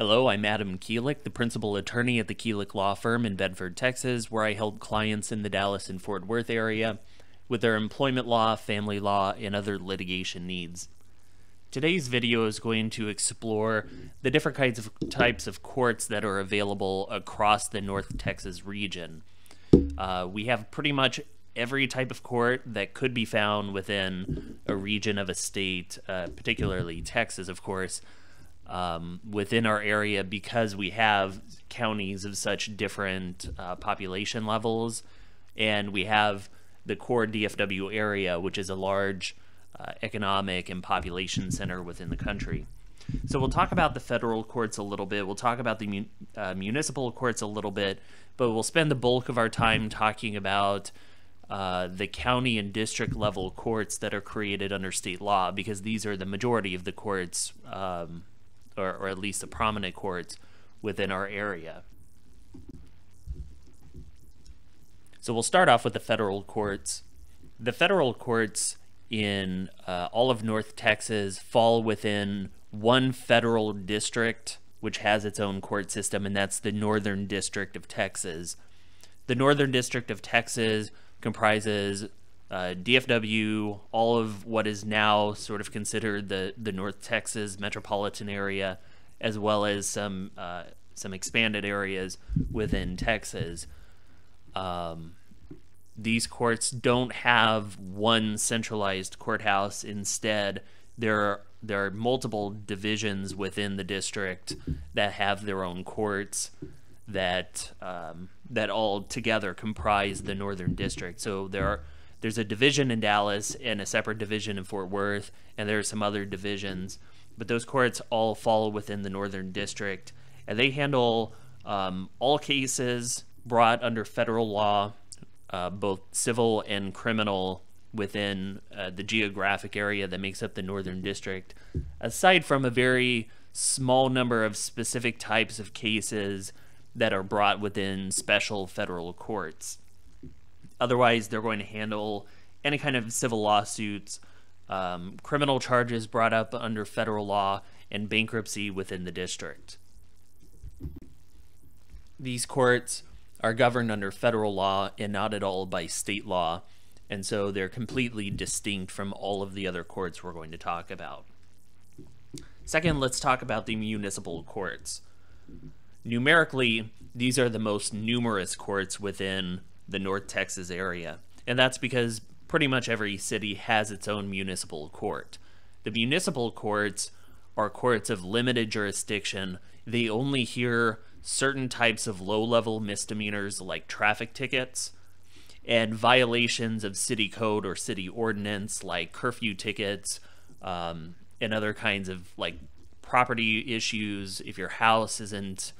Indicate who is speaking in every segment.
Speaker 1: Hello, I'm Adam Kielich, the principal attorney at the Kielich Law Firm in Bedford, Texas, where I help clients in the Dallas and Fort Worth area with their employment law, family law, and other litigation needs. Today's video is going to explore the different types of courts that are available across the North Texas region. We have pretty much every type of court that could be found within a region of a state, particularly Texas, of course, within our area, because we have counties of such different population levels, and we have the core DFW area, which is a large economic and population center within the country. So we'll talk about the federal courts a little bit, we'll talk about the municipal courts a little bit, but we'll spend the bulk of our time talking about the county and district level courts that are created under state law, because these are the majority of the courts, or at least the prominent courts within our area. So we'll start off with the federal courts. The federal courts in all of North Texas fall within one federal district, which has its own court system, and that's the Northern District of Texas. The Northern District of Texas comprises DFW, all of what is now sort of considered the North Texas metropolitan area, as well as some expanded areas within Texas. These courts don't have one centralized courthouse. Instead, there are multiple divisions within the district that have their own courts that all together comprise the Northern District. So there's a division in Dallas and a separate division in Fort Worth, and there are some other divisions, but those courts all fall within the Northern District, and they handle all cases brought under federal law, both civil and criminal, within the geographic area that makes up the Northern District, aside from a very small number of specific types of cases that are brought within special federal courts. Otherwise, they're going to handle any kind of civil lawsuits, criminal charges brought up under federal law, and bankruptcy within the district. These courts are governed under federal law and not at all by state law, and so they're completely distinct from all of the other courts we're going to talk about. Second, let's talk about the municipal courts. Numerically, these are the most numerous courts within the North Texas area, and that's because pretty much every city has its own municipal court. The municipal courts are courts of limited jurisdiction. They only hear certain types of low-level misdemeanors like traffic tickets and violations of city code or city ordinance like curfew tickets, and other kinds of like property issues. If your house isn't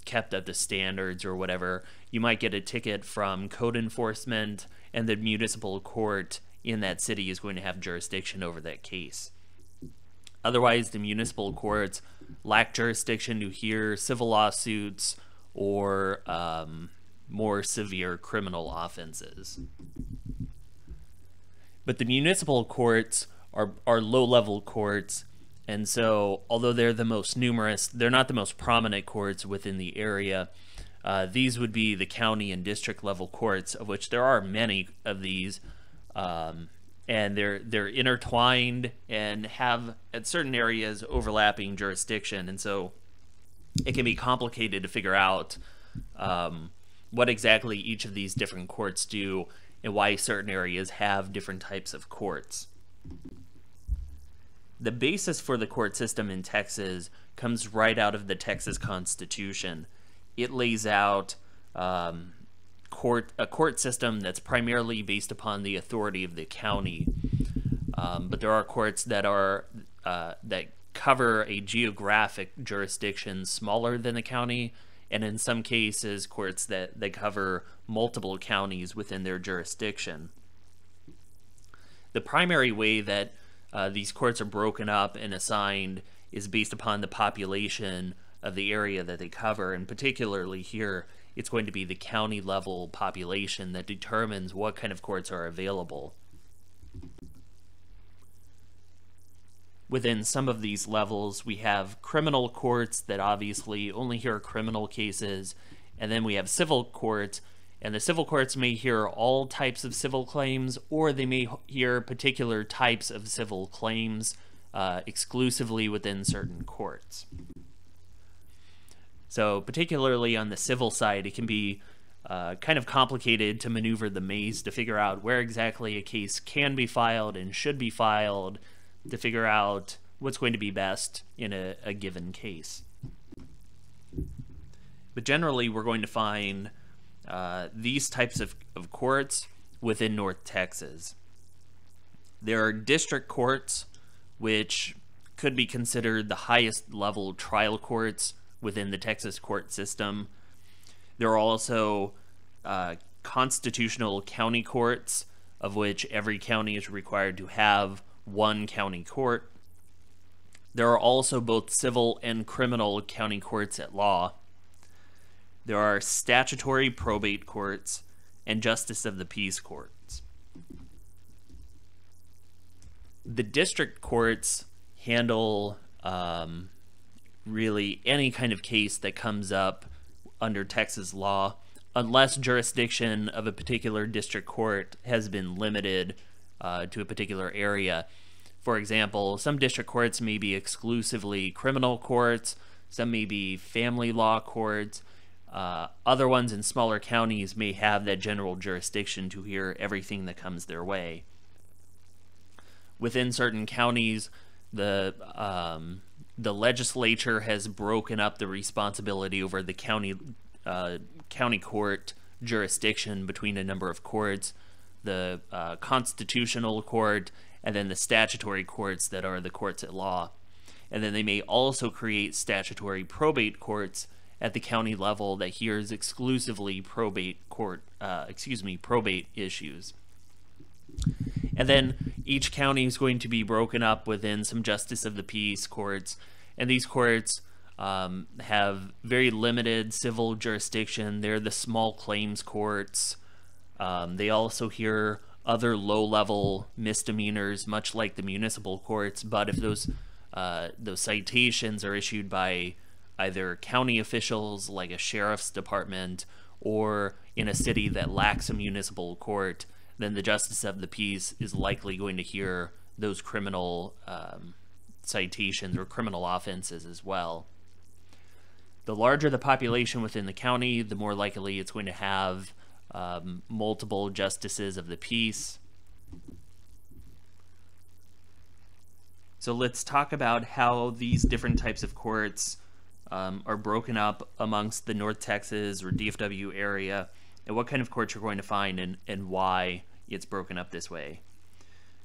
Speaker 1: kept up to standards or whatever, you might get a ticket from code enforcement, and the municipal court in that city is going to have jurisdiction over that case. Otherwise, the municipal courts lack jurisdiction to hear civil lawsuits or more severe criminal offenses. But the municipal courts are low-level courts, and so although they're the most numerous, they're not the most prominent courts within the area. These would be the county and district level courts, of which there are many of these, and they're intertwined and have at certain areas overlapping jurisdiction, and so it can be complicated to figure out what exactly each of these different courts do and why certain areas have different types of courts. The basis for the court system in Texas comes right out of the Texas Constitution. It lays out a court system that's primarily based upon the authority of the county, but there are courts that cover a geographic jurisdiction smaller than the county, and in some cases courts that cover multiple counties within their jurisdiction. The primary way that these courts are broken up and assigned is based upon the population of the area that they cover, and particularly here it's going to be the county level population that determines what kind of courts are available. Within some of these levels, we have criminal courts that obviously only hear criminal cases, and then we have civil courts, and the civil courts may hear all types of civil claims, or they may hear particular types of civil claims exclusively within certain courts. So particularly on the civil side, it can be kind of complicated to maneuver the maze to figure out where exactly a case can be filed and should be filed, to figure out what's going to be best in a given case. But generally, we're going to find these types of courts within North Texas. There are district courts, which could be considered the highest level trial courts within the Texas court system. There are also constitutional county courts, of which every county is required to have one county court. There are also both civil and criminal county courts at law. There are statutory probate courts and justice of the peace courts. The district courts handle really any kind of case that comes up under Texas law, unless jurisdiction of a particular district court has been limited to a particular area. For example, some district courts may be exclusively criminal courts, some may be family law courts, other ones in smaller counties may have that general jurisdiction to hear everything that comes their way. Within certain counties, the legislature has broken up the responsibility over the county court jurisdiction between a number of courts, the constitutional court, and then the statutory courts that are the courts at law. And then they may also create statutory probate courts at the county level that hears exclusively probate issues. And then each county is going to be broken up within some justice of the peace courts, and these courts have very limited civil jurisdiction. They're the small claims courts. They also hear other low-level misdemeanors, much like the municipal courts, but if those citations are issued by either county officials like a sheriff's department or in a city that lacks a municipal court, then the justice of the peace is likely going to hear those criminal citations or criminal offenses as well. The larger the population within the county, the more likely it's going to have multiple justices of the peace. So let's talk about how these different types of courts are broken up amongst the North Texas or DFW area, and what kind of courts you're going to find and why it's broken up this way.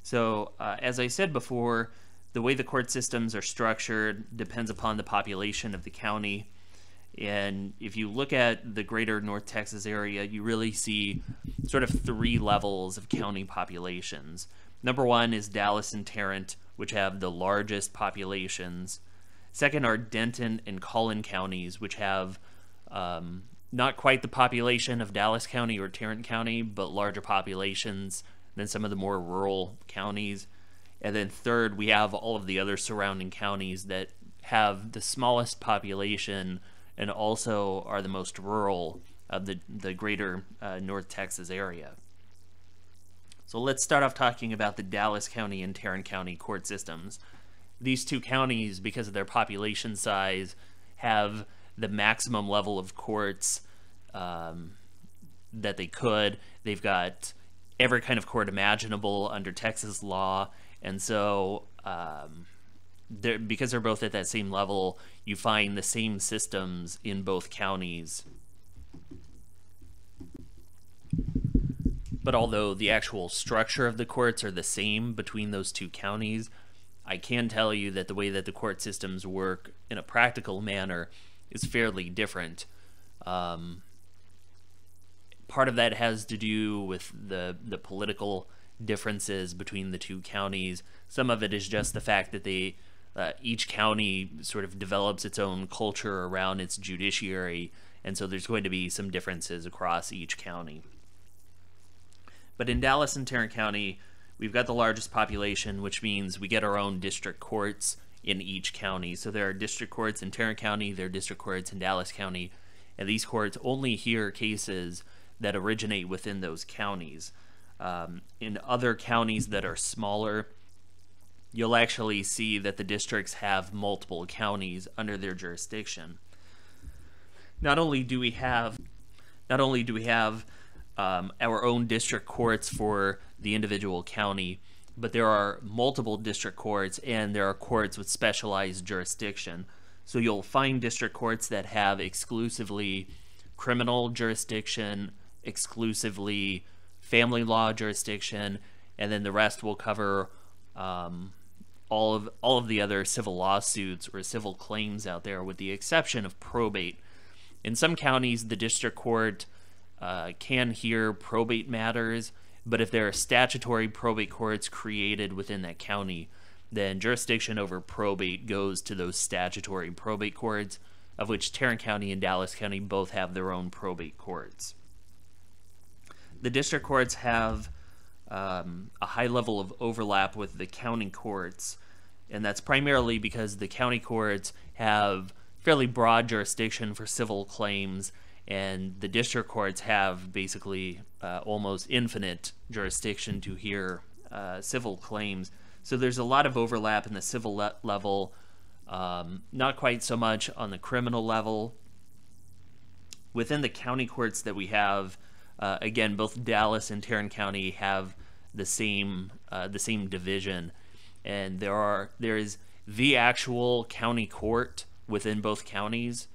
Speaker 1: So as I said before, the way the court systems are structured depends upon the population of the county. And if you look at the greater North Texas area, you really see sort of three levels of county populations. Number one is Dallas and Tarrant, which have the largest populations. Second are Denton and Collin counties, which have not quite the population of Dallas County or Tarrant County, but larger populations than some of the more rural counties. And then third, we have all of the other surrounding counties that have the smallest population and also are the most rural of the greater North Texas area. So let's start off talking about the Dallas County and Tarrant County court systems. These two counties, because of their population size, have the maximum level of courts that they could. They've got every kind of court imaginable under Texas law, and so because they're both at that same level, you find the same systems in both counties. But although the actual structure of the courts are the same between those two counties, I can tell you that the way that the court systems work in a practical manner is fairly different. Part of that has to do with the political differences between the two counties. Some of it is just the fact that each county sort of develops its own culture around its judiciary, and so there's going to be some differences across each county. But in Dallas and Tarrant County, we've got the largest population, which means we get our own district courts in each county. So there are district courts in Tarrant County, there are district courts in Dallas County, and these courts only hear cases that originate within those counties. In other counties that are smaller, you'll actually see that the districts have multiple counties under their jurisdiction. Not only do we have our own district courts for the individual county, but there are multiple district courts, and there are courts with specialized jurisdiction. So you'll find district courts that have exclusively criminal jurisdiction, exclusively family law jurisdiction, and then the rest will cover all of the other civil lawsuits or civil claims out there, with the exception of probate. In some counties, the district court can hear probate matters, but if there are statutory probate courts created within that county, then jurisdiction over probate goes to those statutory probate courts, of which Tarrant County and Dallas County both have their own probate courts. The district courts have a high level of overlap with the county courts, and that's primarily because the county courts have fairly broad jurisdiction for civil claims, and the district courts have basically almost infinite jurisdiction to hear civil claims. So there's a lot of overlap in the civil level, not quite so much on the criminal level. Within the county courts that we have, again, both Dallas and Tarrant County have the same division, and there is the actual county court within both counties,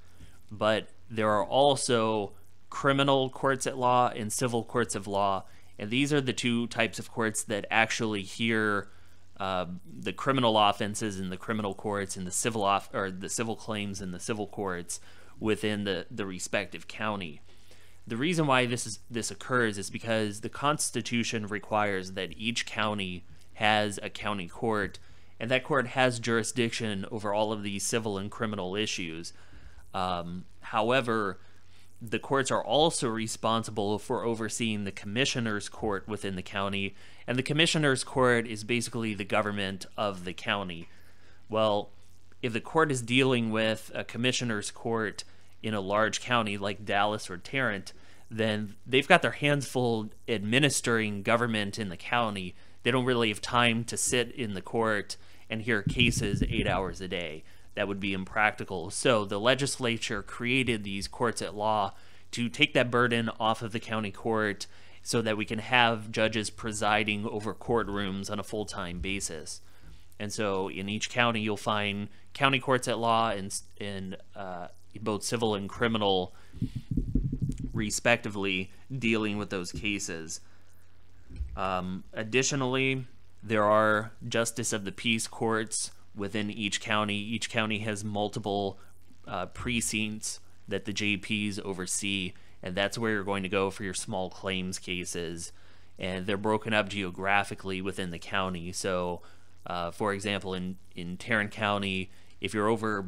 Speaker 1: but there are also criminal courts at law and civil courts of law, and these are the two types of courts that actually hear the criminal offenses in the criminal courts and the civil claims in the civil courts within the respective county. The reason why this occurs is because the Constitution requires that each county has a county court, and that court has jurisdiction over all of these civil and criminal issues. However, the courts are also responsible for overseeing the commissioner's court within the county, and the commissioner's court is basically the government of the county. Well, if the court is dealing with a commissioner's court in a large county like Dallas or Tarrant, then they've got their hands full administering government in the county. They don't really have time to sit in the court and hear cases 8 hours a day. That would be impractical. So the legislature created these courts at law to take that burden off of the county court so that we can have judges presiding over courtrooms on a full-time basis. And so in each county, you'll find county courts at law in both civil and criminal, respectively, dealing with those cases. Additionally, there are justice of the peace courts within each county. Each county has multiple precincts that the JPs oversee, and that's where you're going to go for your small claims cases. And they're broken up geographically within the county. So, for example, in Tarrant County, if you're over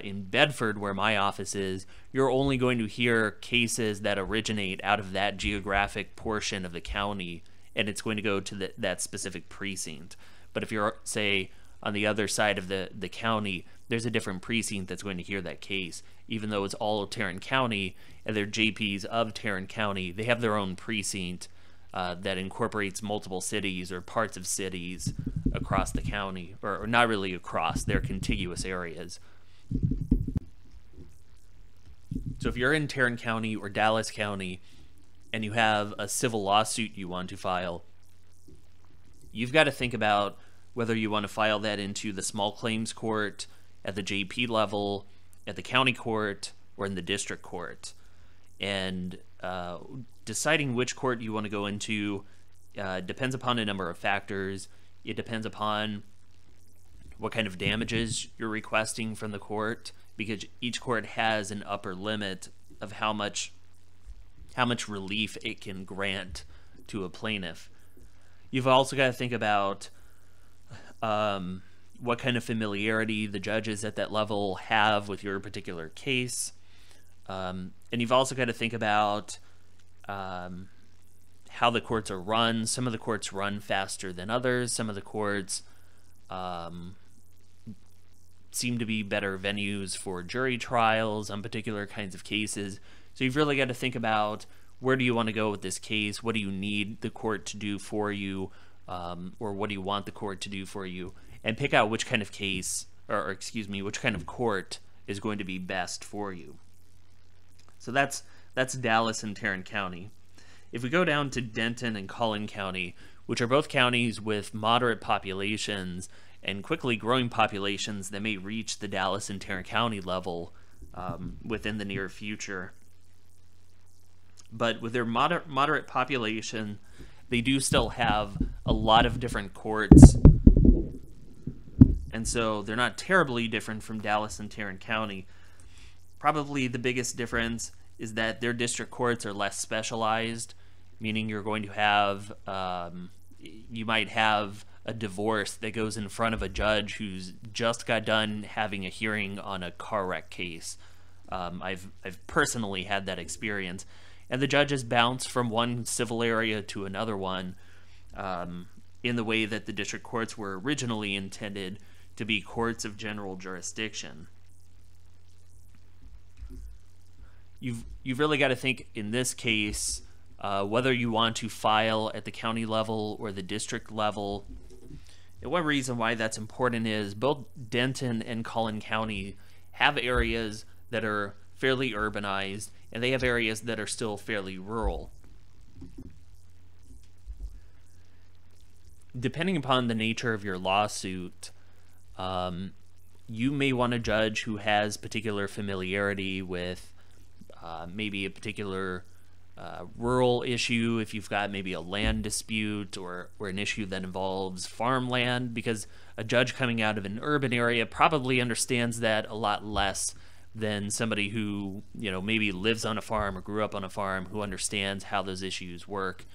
Speaker 1: in Bedford, where my office is, you're only going to hear cases that originate out of that geographic portion of the county, and it's going to go to that specific precinct. But if you're, say, on the other side of the county, there's a different precinct that's going to hear that case. Even though it's all of Tarrant County and they're JPs of Tarrant County, they have their own precinct that incorporates multiple cities or parts of cities across the county, or not really across, they're contiguous areas. So if you're in Tarrant County or Dallas County and you have a civil lawsuit you want to file, you've got to think about whether you want to file that into the small claims court, at the JP level, at the county court, or in the district court. And deciding which court you want to go into depends upon a number of factors. It depends upon what kind of damages you're requesting from the court, because each court has an upper limit of how much relief it can grant to a plaintiff. You've also got to think about what kind of familiarity the judges at that level have with your particular case. And you've also got to think about how the courts are run. Some of the courts run faster than others. Some of the courts seem to be better venues for jury trials on particular kinds of cases. So you've really got to think about, where do you want to go with this case? What do you need the court to do for you? Or what do you want the court to do for you? And pick out which kind of case, or excuse me, which kind of court is going to be best for you. So that's Dallas and Tarrant County. If we go down to Denton and Collin County, which are both counties with moderate populations and quickly growing populations that may reach the Dallas and Tarrant County level within the near future. But with their moderate population, they do still have a lot of different courts. And so they're not terribly different from Dallas and Tarrant County. Probably the biggest difference is that their district courts are less specialized, meaning you're going to have, you might have a divorce that goes in front of a judge who's just got done having a hearing on a car wreck case. I've personally had that experience. And the judges bounce from one civil area to another one in the way that the district courts were originally intended to be courts of general jurisdiction. You've really got to think in this case whether you want to file at the county level or the district level. And one reason why that's important is both Denton and Collin County have areas that are fairly urbanized, and they have areas that are still fairly rural. Depending upon the nature of your lawsuit, you may want a judge who has particular familiarity with maybe a particular rural issue, if you've got maybe a land dispute or an issue that involves farmland, because a judge coming out of an urban area probably understands that a lot less than somebody who, maybe lives on a farm or grew up on a farm, who understands how those issues work.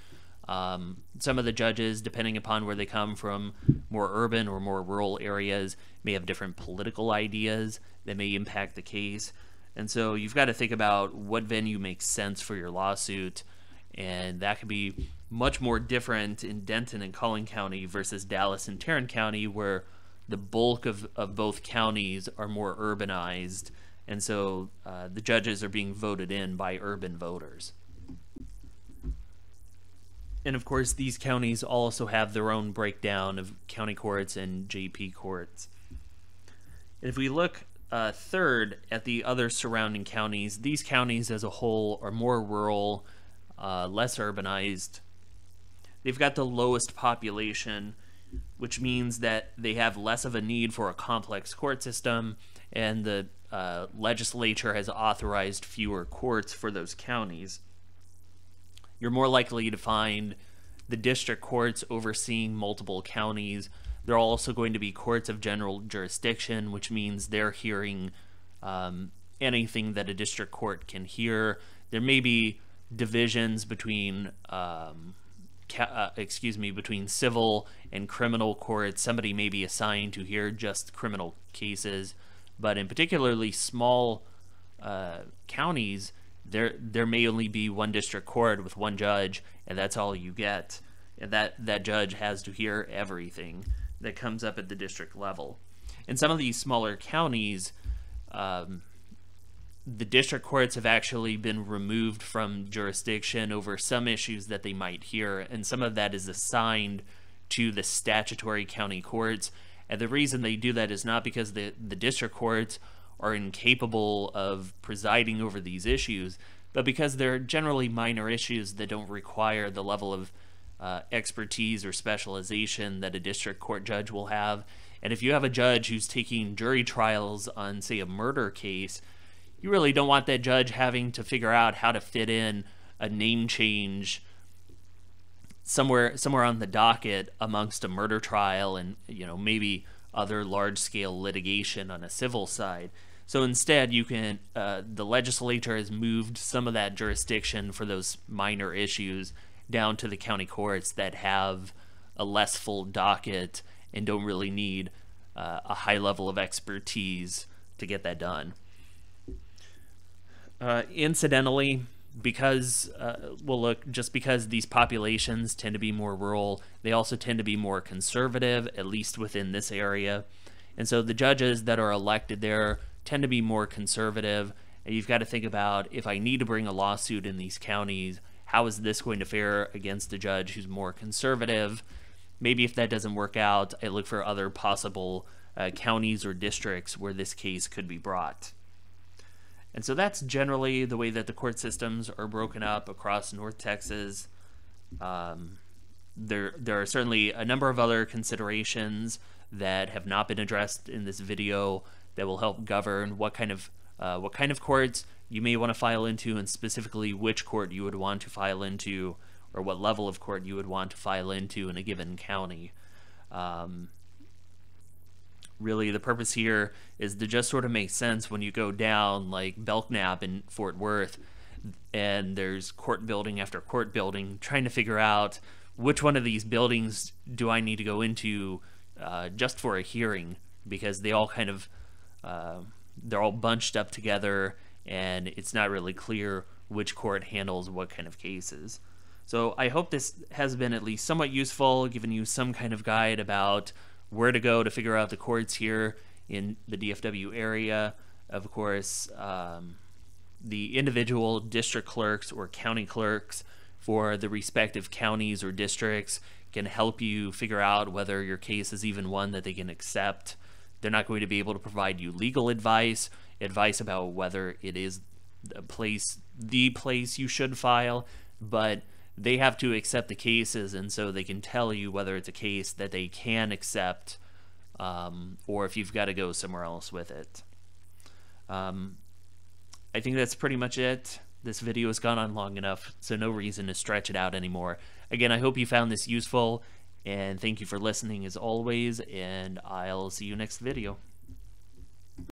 Speaker 1: Some of the judges, depending upon where they come from, more urban or more rural areas, may have different political ideas that may impact the case. And so you've got to think about what venue makes sense for your lawsuit, and that could be much more different in Denton and Collin County versus Dallas and Tarrant County, where the bulk of both counties are more urbanized, and so the judges are being voted in by urban voters. And of course, these counties also have their own breakdown of county courts and JP courts. And if we look third at the other surrounding counties, these counties as a whole are more rural, less urbanized. They've got the lowest population, which means that they have less of a need for a complex court system, and the legislature has authorized fewer courts for those counties. You're more likely to find the district courts overseeing multiple counties. They're also going to be courts of general jurisdiction, which means they're hearing anything that a district court can hear. There may be divisions between between civil and criminal courts. Somebody may be assigned to hear just criminal cases, but in particularly small counties, there may only be one district court with one judge, and that's all you get. And that judge has to hear everything that comes up at the district level. In some of these smaller counties, the district courts have actually been removed from jurisdiction over some issues that they might hear, and some of that is assigned to the statutory county courts. And the reason they do that is not because the district courts are incapable of presiding over these issues, but because they're generally minor issues that don't require the level of expertise or specialization that a district court judge will have. And if you have a judge who's taking jury trials on, say, a murder case, you really don't want that judge having to figure out how to fit in a name change somewhere on the docket amongst a murder trial and maybe other large-scale litigation on a civil side. So instead, you can the legislature has moved some of that jurisdiction for those minor issues down to the county courts that have a less full docket and don't really need a high level of expertise to get that done. Incidentally, because, well, look, just because these populations tend to be more rural, they also tend to be more conservative, at least within this area. And so the judges that are elected there tend to be more conservative. And you've got to think about, if I need to bring a lawsuit in these counties, how is this going to fare against a judge who's more conservative? Maybe if that doesn't work out, I look for other possible counties or districts where this case could be brought. And so that's generally the way that the court systems are broken up across North Texas. There are certainly a number of other considerations that have not been addressed in this video that will help govern what kind of courts you may want to file into, and specifically which court you would want to file into, or what level of court you would want to file into in a given county. Really, the purpose here is to just sort of make sense when you go down like Belknap in Fort Worth, and there's court building after court building, trying to figure out which one of these buildings do I need to go into just for a hearing, because they all kind of they're all bunched up together, and it's not really clear which court handles what kind of cases. So I hope this has been at least somewhat useful, giving you some kind of guide about where to go to figure out the courts here in the DFW area. Of course, the individual district clerks or county clerks for the respective counties or districts can help you figure out whether your case is even one that they can accept. They're not going to be able to provide you legal advice about whether it is the place you should file, but they have to accept the cases, and so they can tell you whether it's a case that they can accept, or if you've got to go somewhere else with it. I think that's pretty much it. This video has gone on long enough, so no reason to stretch it out anymore. Again, I hope you found this useful, and thank you for listening as always, and I'll see you next video.